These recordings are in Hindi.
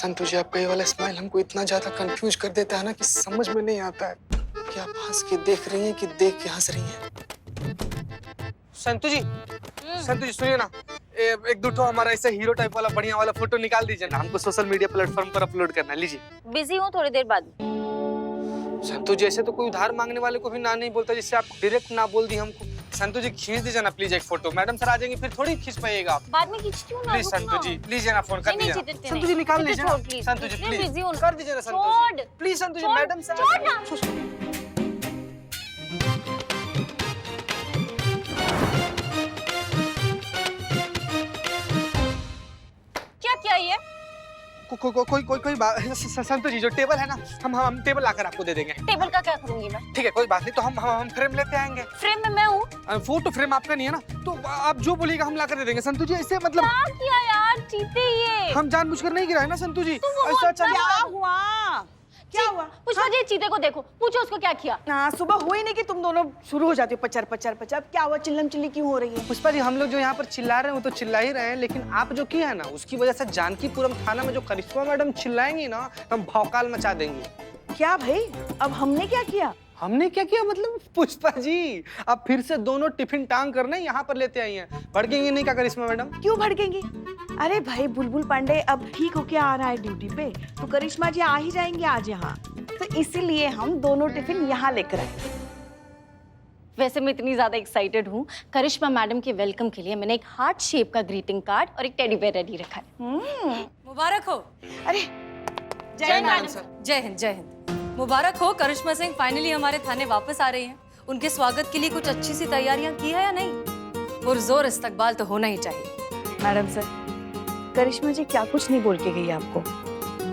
संतु जी, आपका ये वाला स्माइल हमको इतना ज्यादा कंफ्यूज कर देता है ना कि समझ में नहीं आता है कि आप हंस के देख रही हैं कि देख के हंस रही हैं। संतु जी सुनिए ना, एक दो ठो हमारा ऐसा हीरो टाइप वाला बढ़िया वाला फोटो निकाल दीजिए ना, हमको सोशल मीडिया प्लेटफॉर्म पर अपलोड करना। लीजिए। बिजी हूँ, थोड़ी देर बाद। संतु जी, ऐसे तो कोई उधार मांगने वाले को भी ना नहीं बोलता, जिससे आप डायरेक्ट ना बोल दी हमको। संतु जी खींच दीजिए ना प्लीज एक फोटो, मैडम सर आ जाएंगे फिर थोड़ी खींच पाइएगा आप। बाद में खींचती हूँ ना। प्लीज संतु जी, लीजिए ना फोन कर दीजिए। संतु जी निकाल लीजिए ना। संतु जी प्लीज कर दीजिए ना संतु जी। Please Santu ji, madam sir. क्या किया ये? कोई बात। संतु जी, जो टेबल है ना, हम टेबल लाकर आपको दे देंगे। टेबल का क्या करूंगी मैं? ठीक है, कोई बात नहीं, तो हम फ्रेम लेते आएंगे। फ्रेम में मैं हूँ। फोटो फ्रेम आपका नहीं है ना, तो आप जो बोलिएगा हम लाकर दे देंगे। संतु जी ऐसे मतलब क्या किया यार, चीते ये। हम जानबूझकर नहीं गिराए ना संतु जी। ऐसा क्या हुआ? क्या हुआ? पुष्पा जी, चीते को देखो, पूछो उसको क्या किया। ना सुबह हुई नहीं कि तुम दोनों शुरू हो जाते हो पचर पचर पचर। क्या हुआ? चिल्लम चिल्ली क्यों हो रही है? पुष्पा जी, हम लोग जो यहाँ पर चिल्ला रहे हैं वो तो चिल्ला ही रहे हैं, लेकिन आप जो किया है ना, उसकी वजह से जानकीपुरम थाना में जो करिश्मा मैडम चिल्लाएंगी ना, हम भौकाल मचा देंगे। क्या भाई, अब हमने क्या किया? हमने क्या किया मतलब? पुष्पा जी, आप फिर से दोनों टिफिन टांग करने यहाँ पर लेते आई हैं। भड़केंगे नहीं क्या करिश्मा मैडम? क्यों भड़केंगी? अरे भाई, बुलबुल पांडे अब ठीक होके आ रहा है ड्यूटी पे, तो करिश्मा जी आ ही जाएंगे आज यहाँ, तो इसीलिए हम दोनों टिफिन यहाँ लेकर आए। वैसे मैं इतनी ज्यादा एक्साइटेड हूँ, करिश्मा मैडम के वेलकम के लिए मैंने एक हार्ट शेप का ग्रीटिंग कार्ड और एक टेडी बेयर रेडी रखा है। मुबारक हो। अरे जय हिंद मैडम सर। जय हिंद, जय हिंद। मुबारक हो, करिश्मा सिंह फाइनली हमारे थाने वापस आ रही हैं। उनके स्वागत के लिए कुछ अच्छी सी तैयारियां की है या नहीं? पुरजोर इस्तकबाल तो होना ही चाहिए। मैडम सर, करिश्मा जी क्या कुछ नहीं बोल के गई आपको,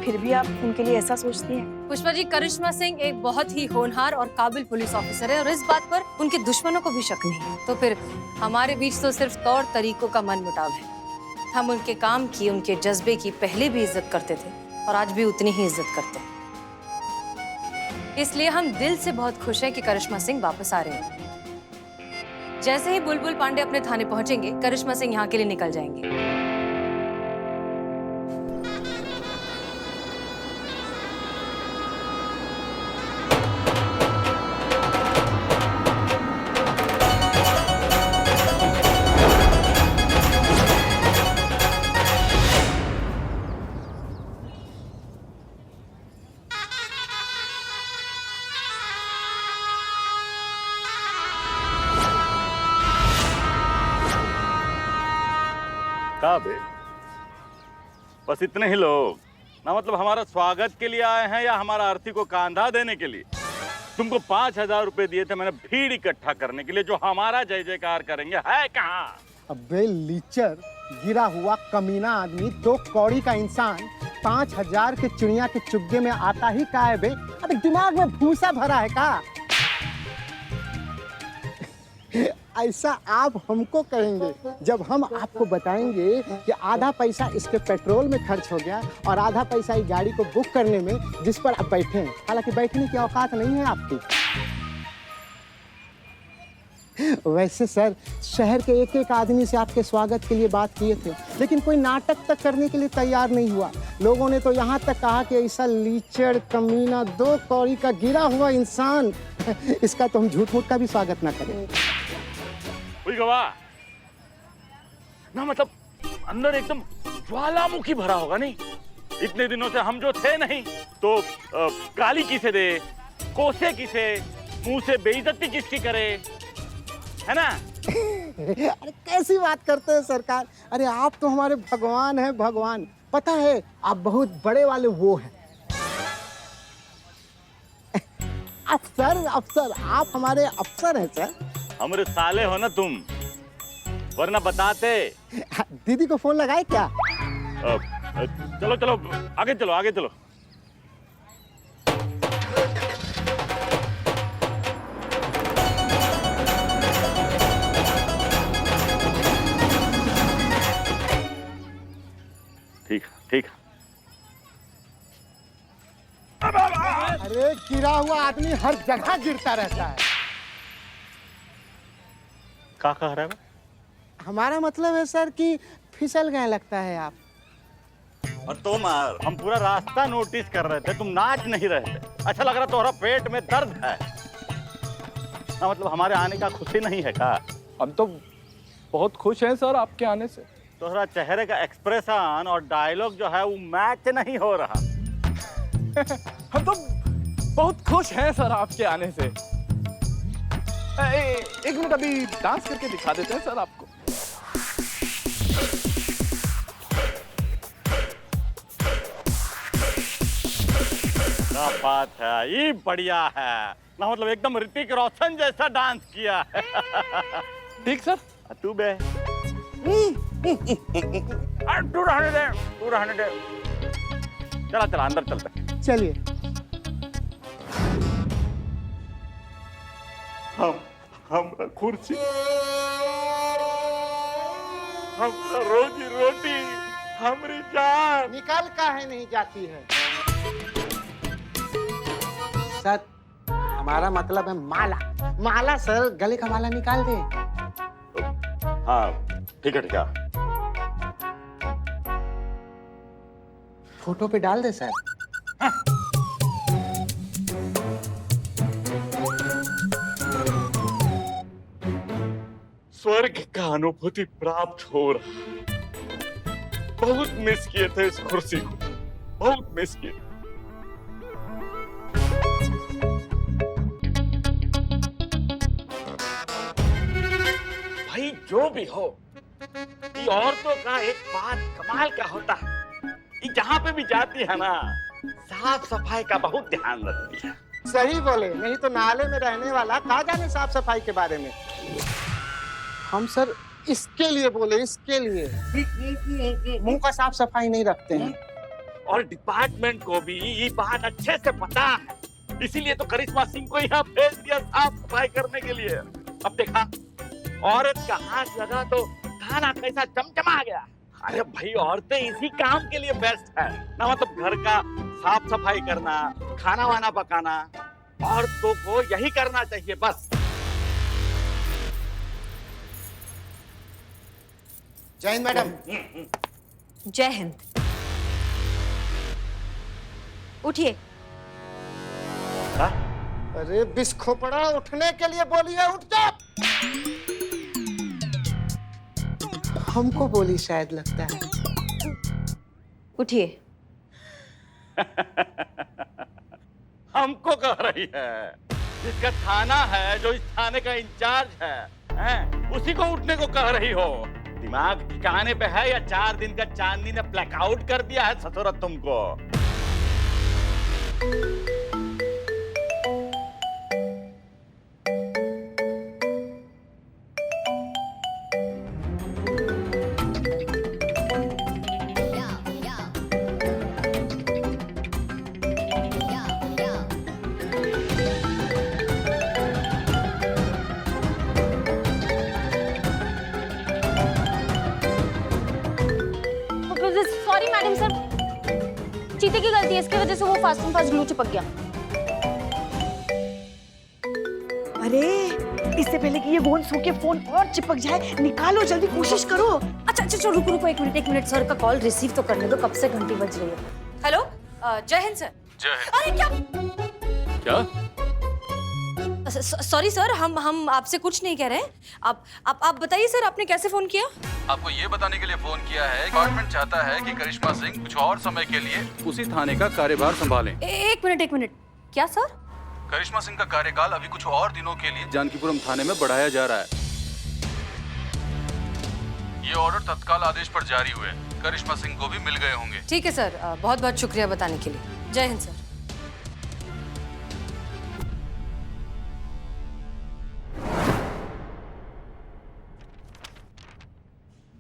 फिर भी आप उनके लिए ऐसा सोचती हैं? पुष्पा जी, करिश्मा सिंह एक बहुत ही होनहार और काबिल पुलिस ऑफिसर है और इस बात पर उनके दुश्मनों को भी शक नहीं है। तो फिर हमारे बीच तो सिर्फ तौर तरीकों का मनमुटाव है। हम उनके काम की, उनके जज्बे की पहले भी इज्जत करते थे और आज भी उतनी ही इज्जत करते हैं। इसलिए हम दिल से बहुत खुश हैं कि करिश्मा सिंह वापस आ रहे हैं। जैसे ही बुलबुल पांडे अपने थाने पहुंचेंगे, करिश्मा सिंह यहाँ के लिए निकल जाएंगे। का बे? बस इतने ही लोग ना? मतलब हमारा स्वागत के लिए आए हैं या हमारा अर्थी को कांधा देने के लिए? तुमको 5,000 रुपए दिए थे मैंने भीड़ इकट्ठा करने के लिए, जो हमारा जय जयकार करेंगे। है कहाँ? अबे लीचर, गिरा हुआ कमीना आदमी, 2 कौड़ी का इंसान 5,000 के चिड़िया के चुग्गे में आता ही का है बे? अबे दिमाग में भूसा भरा है का? ऐसा आप हमको कहेंगे जब हम आपको बताएंगे कि आधा पैसा इसके पेट्रोल में खर्च हो गया और आधा पैसा इस गाड़ी को बुक करने में, जिस पर आप बैठे हैं। हालांकि बैठने की औकात नहीं है आपकी। वैसे सर, शहर के एक एक आदमी से आपके स्वागत के लिए बात किए थे, लेकिन कोई नाटक तक करने के लिए तैयार नहीं हुआ। लोगों ने तो यहाँ तक कहा कि ऐसा लीचड़ कमीना 2 कौड़ी का गिरा हुआ इंसान, इसका तो हम झूठ मूठ का भी स्वागत ना करें। कोई गवाह ना? मतलब अंदर एकदम ज्वालामुखी भरा होगा नहीं? इतने दिनों से हम जो थे नहीं, तो गाली किसे दे, कोसे किसे, मुंह से बेइज्जती किसकी करे, है ना? अरे कैसी बात करते हैं सरकार? अरे आप तो हमारे भगवान हैं, भगवान। पता है, आप बहुत बड़े वाले वो हैं। अफसर, अफसर, आप हमारे अफसर हैं सर। हमारे साले हो ना तुम, वरना बताते। दीदी को फोन लगाए क्या? चलो चलो आगे चलो, आगे चलो। ठीक ठीक। अरे गिरा हुआ आदमी हर जगह गिरता रहता है। क्या कह रहा है? हमारा मतलब है सर कि फिसल गए लगता है आप। और तुम हम पूरा रास्ता नोटिस कर रहे थे, तुम नाच नहीं रहे थे। अच्छा लग रहा तुम्हारा पेट में दर्द है ना, मतलब हमारे आने का खुशी नहीं है का? हम तो बहुत खुश हैं सर आपके आने से। तुम्हारा चेहरे का एक्सप्रेशन और डायलॉग जो है वो मैच नहीं हो रहा। हम तो बहुत खुश हैं सर आपके आने से। एक मिनट अभी डांस करके दिखा देते हैं सर आपको। क्या बात है, ये बढ़िया है ना, मतलब एकदम ऋतिक रोशन जैसा डांस किया है। ठीक सर। तू बे तू रहने दे, तू रहने दे। चला चला अंदर चलते। चलिए। हम कुर्सी, हम रोजी रोटी, हमारी जान निकाल काहे नहीं जाती है? सर हमारा मतलब है माला। माला सर, गले का माला निकाल दे। हाँ ठीक है ठीक है। फोटो पे डाल दे सर। स्वर्ग का अनुभूति प्राप्त हो रहा। बहुत मिस किए थे इस कुर्सी को, बहुत मिस किए। भाई जो भी हो, ये औरतों का एक बात कमाल का होता है, ये जहाँ पे भी जाती है ना, साफ सफाई का बहुत ध्यान रखती है। सही बोले, नहीं तो नाले में रहने वाला कहा जाने साफ सफाई के बारे में। हम सर इसके लिए बोले, इसके लिए मुंह का साफ सफाई नहीं रखते हैं। और डिपार्टमेंट को भी ये बात अच्छे से पता है, इसीलिए तो करिश्मा सिंह को यहाँ भेज दिया साफ सफाई करने के लिए। अब देखा, औरत का हाथ लगा तो खाना कैसा चमचमा गया। अरे भाई औरतें इसी काम के लिए बेस्ट है ना, मतलब घर का साफ सफाई करना, खाना वाना पकाना, औरतों को यही करना चाहिए बस। जय हिंद मैडम। जय हिंद। उठिए। अरे बिस्खोपड़ा, उठने के लिए बोलिए, उठ जा। हमको बोली शायद, लगता है। उठिए। हमको कह रही है, जिसका थाना है, जो इस थाने का इंचार्ज है, उसी को उठने को कह रही हो। दिमाग ठिकाने पे है या 4 दिन का चांदनी ने ब्लैकआउट कर दिया है ससुरत तुमको? सॉरी मैडम सर, चीते की गलती है, इसकी वजह से वो फास्ट एंड फास्ट ग्लू चिपक गया। अरे इससे पहले कि ये फोन सो के फोन और चिपक जाए, निकालो जल्दी, कोशिश करो। अच्छा अच्छा रुको रुको, एक मिनट, सर का कॉल रिसीव तो करने दो, कब से घंटी बज रही है। हेलो, जय हिंद सर। जय हिंद। अरे क्या क्या? सॉरी सर, हम आपसे कुछ नहीं कह रहे हैं। आप बताइए सर, आपने कैसे फोन किया? आपको ये बताने के लिए फोन किया है, डिपार्टमेंट चाहता है कि करिश्मा सिंह कुछ और समय के लिए उसी थाने का कार्यभार संभालें। एक मिनट, क्या सर? करिश्मा सिंह का कार्यकाल अभी कुछ और दिनों के लिए जानकीपुरम थाने में बढ़ाया जा रहा है। ये ऑर्डर तत्काल आदेश पर जारी हुए, करिश्मा सिंह को भी मिल गए होंगे। ठीक है सर, बहुत बहुत शुक्रिया बताने के लिए। जय हिंद सर।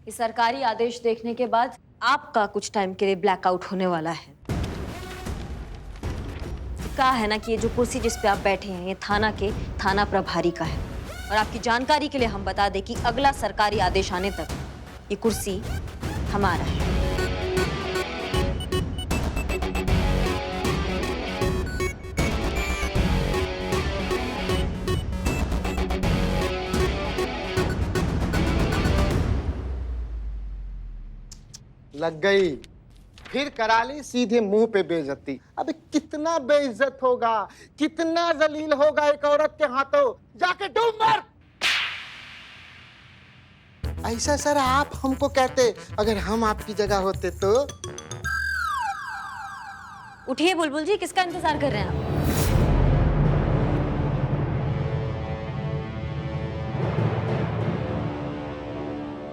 इस सरकारी आदेश देखने के बाद आपका कुछ टाइम के लिए ब्लैकआउट होने वाला है। कहा है ना कि ये जो कुर्सी जिस पे आप बैठे हैं, ये थाना के थाना प्रभारी का है। और आपकी जानकारी के लिए हम बता दें कि अगला सरकारी आदेश आने तक ये कुर्सी हमारा है। लग गई। फिर करा ली सीधे मुंह पे बेइज्जती। अबे कितना बेइज्जत होगा, कितना जलील होगा एक औरत के हाथों। जाके डूब मर। ऐसा सर आप हमको कहते, अगर हम आपकी जगह होते तो। उठिए बुलबुल जी, किसका इंतजार कर रहे हैं आप?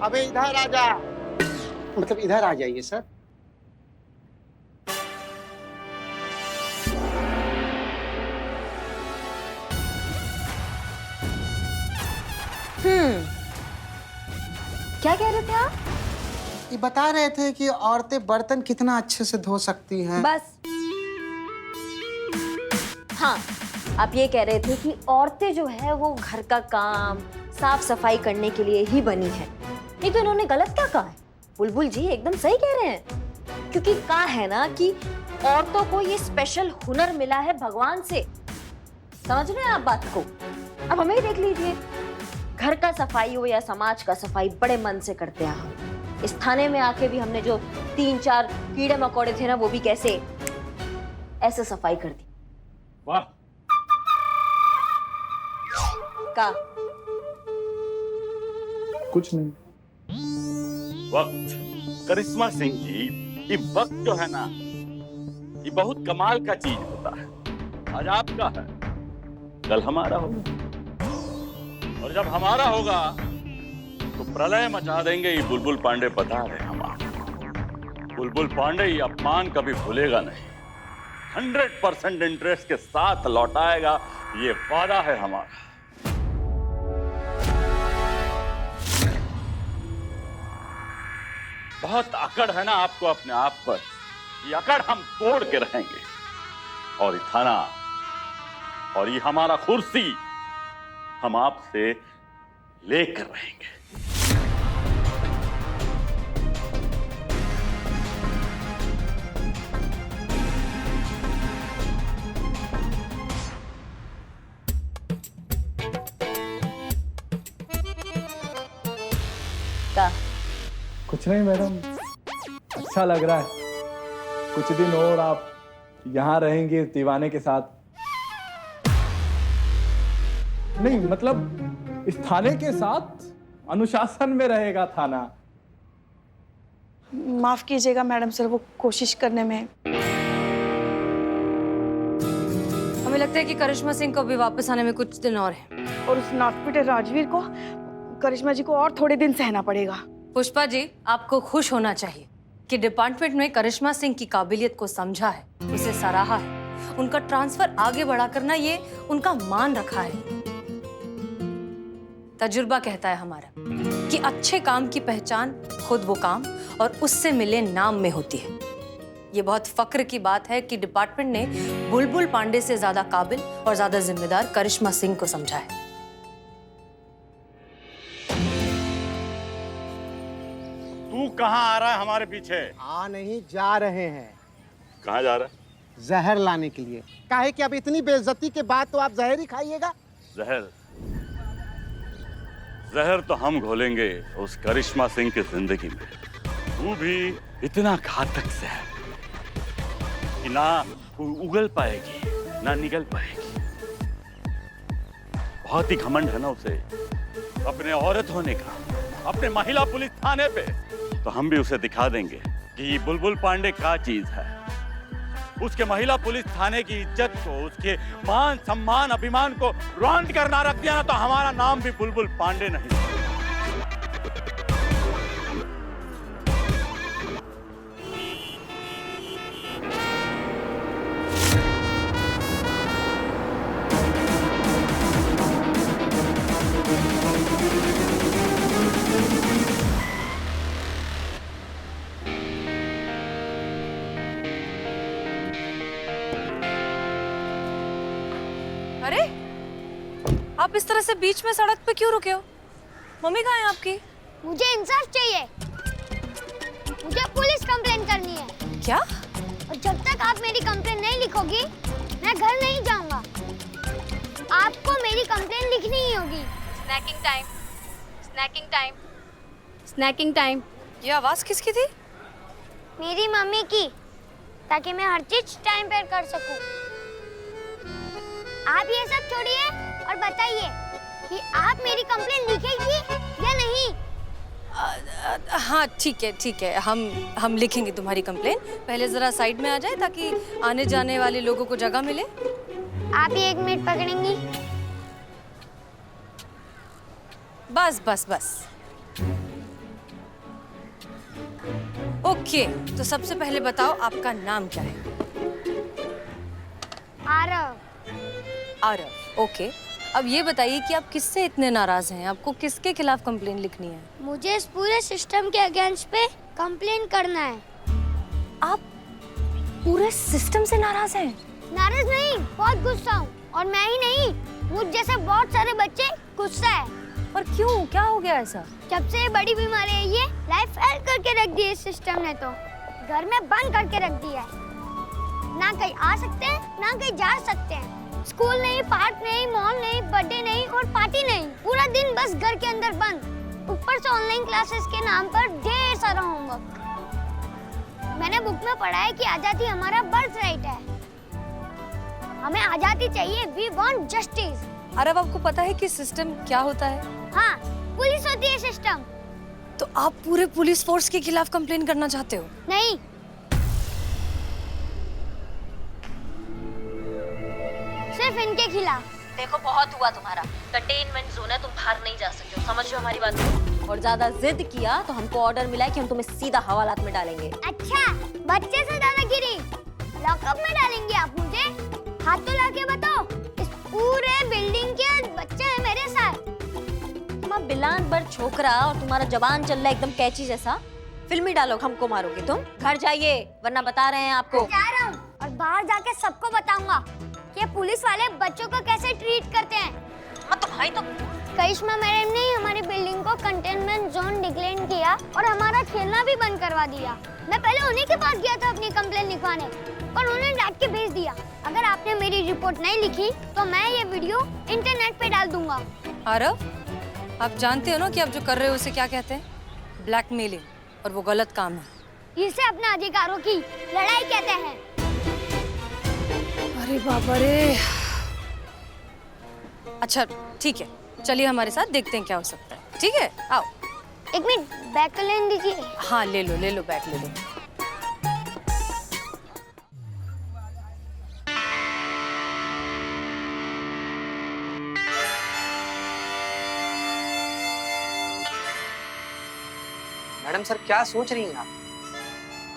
अबे इधर आ जा, मतलब इधर आ जाइए सर। क्या कह रहे थे आप? ये बता रहे थे कि औरतें बर्तन कितना अच्छे से धो सकती हैं। बस। हाँ, आप ये कह रहे थे कि औरतें जो है वो घर का काम साफ सफाई करने के लिए ही बनी है। नहीं तो इन्होंने गलत क्या कहा है? बुलबुल जी एकदम सही कह रहे हैं, क्योंकि कहा है ना कि औरतों को ये स्पेशल हुनर मिला है भगवान से। समझ रहे हैं आप बात को? अब हमें ही देख लीजिए, घर का सफाई हो या समाज का सफाई बड़े मन से करते हैं हम। इस थाने में आके भी हमने जो 3-4 कीड़े मकोड़े थे ना, वो भी कैसे ऐसे सफाई कर दी। वाह। का कुछ नहीं। वक्त करिश्मा सिंह जी, ये वक्त जो है ना, ये बहुत कमाल का चीज होता है। आज आपका है, कल हमारा होगा, और जब हमारा होगा तो प्रलय मचा देंगे। ये बुलबुल पांडे बता रहे हैं हम आपको। बुलबुल पांडे ये अपमान कभी भूलेगा नहीं, 100% इंटरेस्ट के साथ लौटाएगा, ये वादा है हमारा। बहुत अकड़ है ना आपको अपने आप पर, ये अकड़ हम तोड़ के रहेंगे। और ये थाना और ये हमारा कुर्सी हम आपसे लेकर रहेंगे। का कुछ नहीं मैडम, अच्छा लग रहा है। कुछ दिन और आप यहाँ रहेंगे दीवाने के साथ। नहीं मतलब इस थाने के साथ अनुशासन में रहेगा थाना। माफ कीजिएगा मैडम सर, वो कोशिश करने में। हमें लगता है कि करिश्मा सिंह को भी वापस आने में कुछ दिन और है। और उस नाटपिटे राजवीर को, करिश्मा जी को और थोड़े दिन सहना पड़ेगा। पुष्पा जी, आपको खुश होना चाहिए कि डिपार्टमेंट ने करिश्मा सिंह की काबिलियत को समझा है, उसे सराहा है। उनका ट्रांसफर आगे बढ़ा करना ये उनका मान रखा है। तजुर्बा कहता है हमारा कि अच्छे काम की पहचान खुद वो काम और उससे मिले नाम में होती है। ये बहुत फक्र की बात है कि डिपार्टमेंट ने बुलबुल पांडे से ज्यादा काबिल और ज्यादा जिम्मेदार करिश्मा सिंह को समझा है। तू कहाँ आ रहा है हमारे पीछे? आ नहीं, जा रहे हैं। कहाँ जा रहा है? जहर लाने के लिए। काहे कि अब इतनी बेइज्जती के बाद तो आप जहर ही खाइएगा। जहर? जहर तो हम घोलेंगे उस करिश्मा सिंह की जिंदगी में। तू भी इतना घातक जहर कि ना उगल पाएगी ना निगल पाएगी। बहुत ही घमंड है ना उसे अपने औरत होने का, अपने महिला पुलिस थाने पे। तो हम भी उसे दिखा देंगे कि बुलबुल पांडे क्या चीज है। उसके महिला पुलिस थाने की इज्जत को, उसके मान सम्मान अभिमान को रौंद करना रख दिया ना, तो हमारा नाम भी बुलबुल पांडे नहीं। अरे, आप इस तरह से बीच में सड़क पे क्यों रुके हो? मम्मी कहाँ है आपकी? मुझे इंसाफ चाहिए। मुझे पुलिस कंप्लेन करनी है। क्या? और जब तक आप मेरी कंप्लेन नहीं लिखोगी, मैं घर नहीं जाऊंगा। आपको मेरी कंप्लेन लिखनी ही होगी। Snacking time, snacking time, snacking time. ये आवाज किसकी थी? मेरी मम्मी की, ताकि मैं हर चीज टाइम पर कर सकूं। आप ये सब छोड़िए और बताइए कि आप मेरी कंप्लेंट लिखेंगी या नहीं। हाँ ठीक है, हम लिखेंगे तुम्हारी कंप्लेन। पहले जरा साइड में आ जाए ताकि आने जाने वाले लोगों को जगह मिले। आप ही 1 मिनट पकड़ेंगी? बस। ओके, तो सबसे पहले बताओ आपका नाम क्या है? आरव। ओके, अब ये बताइए कि आप किससे इतने नाराज हैं? आपको किसके खिलाफ कंप्लेन लिखनी है? मुझे इस पूरे सिस्टम के अगेंस्ट पे कंप्लेन करना है। आप पूरे सिस्टम से नाराज हैं? नाराज नहीं, बहुत गुस्सा हूँ। और मैं ही नहीं, मुझ जैसे बहुत सारे बच्चे गुस्सा है। पर क्यों, क्या हो गया ऐसा? जब से ये बड़ी बीमारी है, ये लाइफ फेल करके रख दी है सिस्टम ने। तो घर में बंद करके रख दिया है। ना कहीं आ सकते हैं, ना कहीं जा सकते हैं। स्कूल नहीं, पार्क नहीं, मॉल नहीं, बर्थडे नहीं और पार्टी नहीं। पूरा दिन बस घर के अंदर बंद। ऊपर से ऑनलाइन क्लासेस के नाम पर ढेर सारा होमवर्क। मैंने बुक में पढ़ा है कि आजादी हमारा बर्थ राइट है। हमें आजादी चाहिए। We want justice. अरे आपको पता है कि सिस्टम क्या होता है? हाँ, पुलिस होती है सिस्टम। तो आप पूरे पुलिस फोर्स के खिलाफ कंप्लेन करना चाहते हो? नहीं, सिर्फ इनके खिलाफ। देखो बहुत हुआ तुम्हारा। कंटेनमेंट जोन है, तुम बाहर नहीं जा सकते हो, समझ लो हमारी बात को। और ज्यादा जिद किया तो हमको ऑर्डर मिला है कि हम तुम्हें सीधा हवालात में डालेंगे। अच्छा, बच्चे से दादागिरी। लॉकअप में डालेंगे आप मुझे? हाथ तो लाके बताओ। इस पूरे बिल्डिंग के बच्चे हैं मेरे साथ। तुम बिलान भर छोकरा और तुम्हारा जबान चल रहा है एकदम कैची जैसा। फिल्मी डायलॉग हमको मारोगे तुम। घर जाइए वरना बता रहे हैं आपको। जा रहा हूँ और बाहर जाके सबको बताऊंगा कि पुलिस वाले बच्चों को कैसे ट्रीट करते हैं। तुम्हारी तो करिश्मा मैडम ने हमारी बिल्डिंग को कंटेनमेंट जोन डिक्लेयर किया और हमारा खेलना भी बंद करवा दिया। मैं पहले उन्हीं के पास गया था अपनी कंप्लेन लिखवाने, पर उन्होंने डांट के भेज दिया। अगर आपने मेरी रिपोर्ट नहीं लिखी तो मैं ये वीडियो इंटरनेट पे डाल दूंगा। आरव, आप जानते हो ना कि आप जो कर रहे हो उसे क्या कहते हैं? ब्लैकमेलिंग, और वो गलत काम है। इसे अपने अधिकारों की लड़ाई कहते हैं। अरे बाबा रे। अच्छा ठीक है, चलिए हमारे साथ, देखते हैं क्या हो सकता है। ठीक है, आओ। 1 मिनट, बैग तो लेने दीजिए। हाँ ले लो बैग ले लो। मैडम सर क्या सोच रही हैं आप?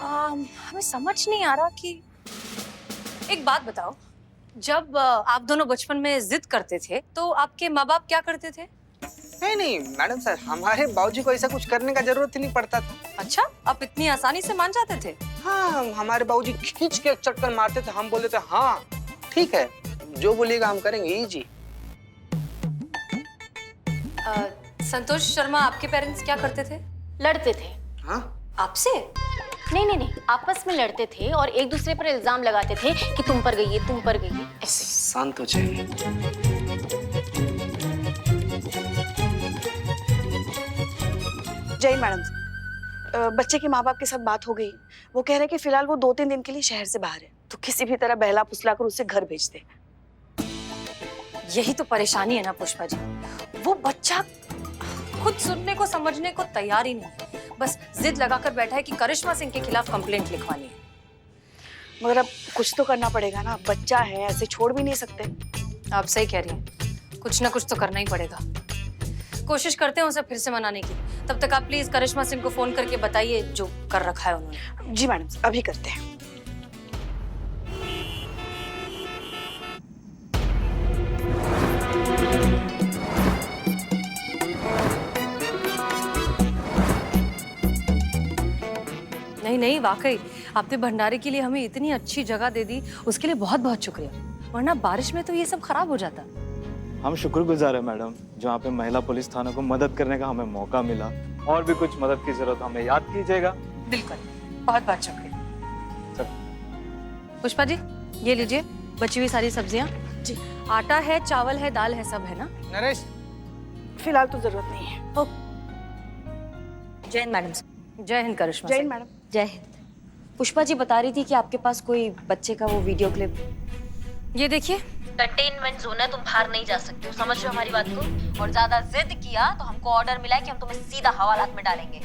हमें समझ नहीं आ रहा कि, एक बात बताओ, जब आप दोनों बचपन में जिद करते थे तो आपके माँ बाप क्या करते थे? नहीं मैडम सर, हमारे बाबूजी को ऐसा कुछ करने का जरूरत ही नहीं पड़ता था। अच्छा, आप इतनी आसानी से मान जाते थे? हाँ, हमारे बाबूजी खींच के चक्कर मारते थे, हम बोलते थे हाँ ठीक है, जो बोलिएगा हम करेंगे जी। संतोष शर्मा, आपके पेरेंट्स क्या करते थे? लड़ते थे। हाँ? आपसे? नहीं, आपस में लड़ते थे और एक दूसरे पर इल्जाम लगाते थे कि तुम पर गई है, तुम पर गई है, ऐसे। शांत हो जाइए। जय मैडम, बच्चे के माँ बाप के साथ बात हो गई। वो कह रहे हैं कि फिलहाल वो 2-3 दिन के लिए शहर से बाहर है, तो किसी भी तरह बहला फुसला कर उसे घर भेज दे। यही तो परेशानी है ना पुष्पा जी, वो बच्चा खुद सुनने को समझने को तैयार ही नहीं, बस जिद लगाकर बैठा है कि करिश्मा सिंह के खिलाफ कंप्लेंट लिखवानी है। मगर अब कुछ तो करना पड़ेगा ना, बच्चा है, ऐसे छोड़ भी नहीं सकते। आप सही कह रही हैं, कुछ ना कुछ तो करना ही पड़ेगा। कोशिश करते हैं उसे फिर से मनाने की। तब तक आप प्लीज करिश्मा सिंह को फोन करके बताइए जो कर रखा है उन्होंने। जी मैडम, अभी करते हैं। नहीं, वाकई आपने भंडारे के लिए हमें इतनी अच्छी जगह दे दी, उसके लिए बहुत बहुत शुक्रिया, वरना बारिश में तो ये सब खराब हो जाता। हम शुक्रगुजार हैं मैडम, जहाँ पे महिला पुलिस थाना को मदद करने का हमें मौका मिला। और भी कुछ मदद की जरूरत हमें याद कीजिएगा। बिल्कुल, बहुत बहुत शुक्रिया। पुष्पा जी, ये लीजिए बची हुई सारी सब्जियाँ। जी। आटा है, चावल है, दाल है, सब है ना? नरेश, फिलहाल तो जरूरत नहीं है। जय हिंद मैडम। जय हिंद करिश्मा। जय हिंद मैडम। जय हिंद। पुष्पा जी बता रही थी कि आपके पास कोई बच्चे का वो वीडियो क्लिप। ये देखिए। कंटेनमेंट जोन है, तुम बाहर नहीं जा सकते हो, समझ रहे हो हमारी बात को? और ज्यादा जिद किया तो हमको ऑर्डर मिला है कि हम तुम्हें सीधा हवालात में डालेंगे।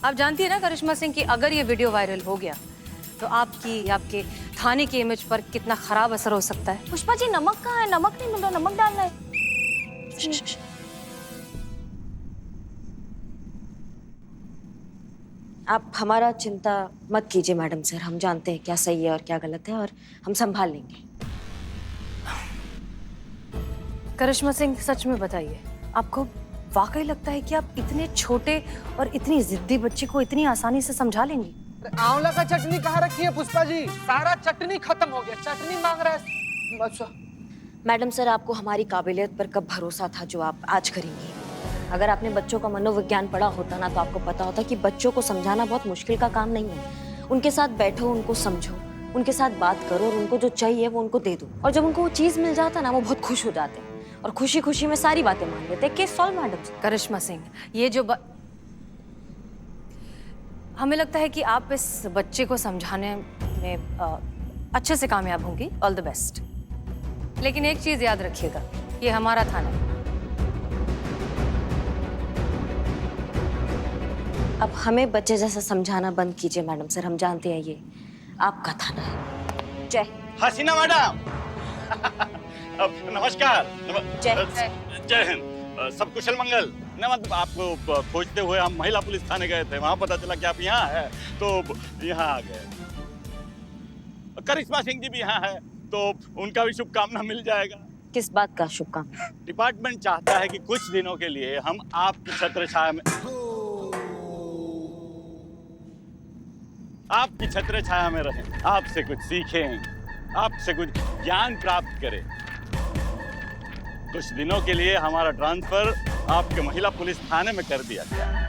आप जानती है ना करिश्मा सिंह कि अगर ये वीडियो वायरल हो गया तो आपकी, आपके थाने की इमेज पर कितना खराब असर हो सकता है। पुष्पा जी नमक कहाँ है? नमक नहीं मिल रहा, नमक डालना है। आप हमारा चिंता मत कीजिए मैडम सर, हम जानते हैं क्या सही है और क्या गलत है और हम संभाल लेंगे। करिश्मा सिंह सच में बताइए, आपको वाकई लगता है कि आप इतने छोटे और इतनी जिद्दी बच्चे को इतनी आसानी से समझा लेंगी? आंवला का चटनी कहाँ रखी है पुष्पा जी? सारा चटनी खत्म हो गया, चटनी मांग रहा है। अच्छा मैडम सर, आपको हमारी काबिलियत पर कब भरोसा था जो आप आज करेंगी? अगर आपने बच्चों का मनोविज्ञान पढ़ा होता ना तो आपको पता होता कि बच्चों को समझाना बहुत मुश्किल का काम नहीं है। उनके साथ बैठो, उनको समझो, उनके साथ बात करो और उनको जो चाहिए वो उनको दे दो। और जब उनको वो चीज मिल जाता ना वो बहुत खुश हो जाते हैं और खुशी खुशी में सारी बातें मान लेते हैं। Case solve madam sir. Karishma Singh, ये जो हमें लगता है कि आप इस बच्चे को समझाने में अच्छे से कामयाब होंगी। All the best. लेकिन एक चीज याद रखिएगा, ये हमारा थाना है। अब हमें बच्चे जैसा समझाना बंद कीजिए मैडम सर, हम जानते हैं ये आपका थाना है। जय हसीना मैडम। नमस्कार। जय हिंद। सब कुशल मंगल। न मतलब आपको खोजते हुए हम महिला पुलिस थाने गए थे, वहां पता चला कि आप यहाँ हैं तो यहाँ आ गए। करिश्मा सिंह जी भी यहाँ है तो उनका भी शुभकामना मिल जाएगा। किस बात का शुभकामना? डिपार्टमेंट चाहता है कि कुछ दिनों के लिए हम आपकी छत्रछाया में रहें, आपसे कुछ सीखें, आपसे कुछ ज्ञान प्राप्त करें। कुछ दिनों के लिए हमारा ट्रांसफर आपके महिला पुलिस थाने में कर दिया गया।